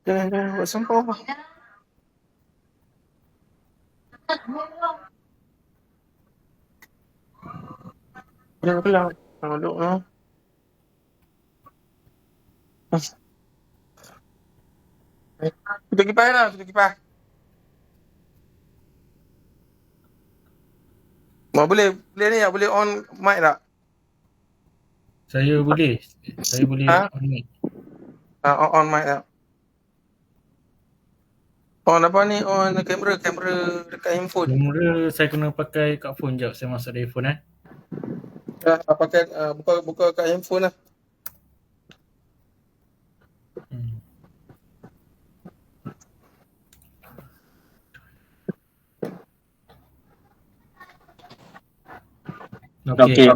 Jangan buat sampah apa. Jangan kelang. Duduk lah. Tutup kipas lah, tutup kipas. Boleh ni tak? Boleh on mic tak? Saya boleh on mic. On mic tak? On apa ni? On kamera dekat handphone. Kamera saya kena pakai kat phone jap, saya masuk dari phone Pakai buka kat handphone lah. Okey.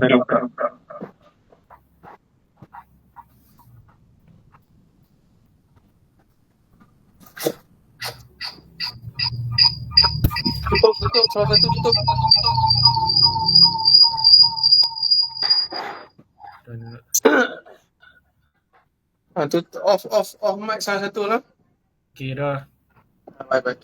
Tutup, salah satu tutup. Off mic salah satu lah. Okey dah. Bye.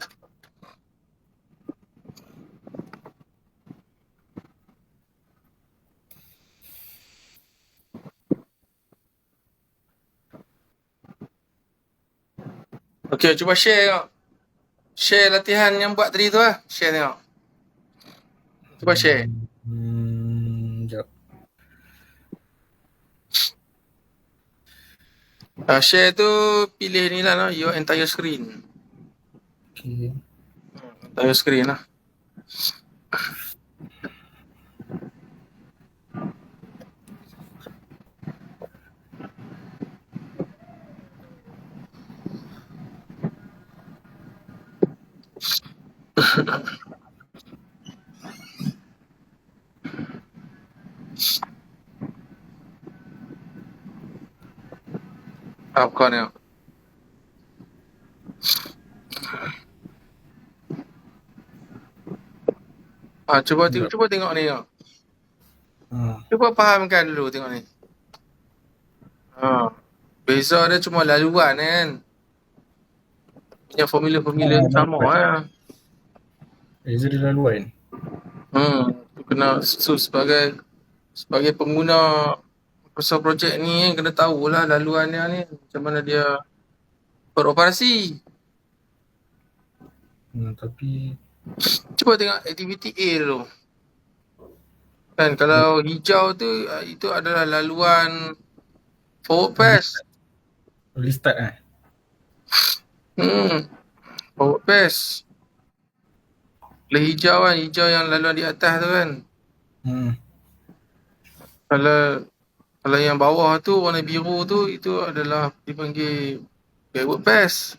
Okey, cuba share tengok. Share latihan yang buat tadi tu lah. Share tengok. Cuba share. Jap. Share tu pilih ni lah, your entire screen. Okey. Entire screen lah. Kau tengok. Cuba tengok ni. Cuba fahamkan dulu tengok ni. Beza dia cuma laluan kan. Yang formula sama lah. Beza dia laluan. Tu kena sebagai pengguna Microsoft Project ni kena tahulah laluan dia ni macam mana dia beroperasi. Tapi Cuba tengok aktiviti A dulu. Kan kalau hijau tu itu adalah laluan forward pass. boleh start Forward pass. Kalau hijau kan, hijau yang laluan di atas tu kan. Kalau yang bawah tu warna biru tu itu adalah dipanggil backward pass.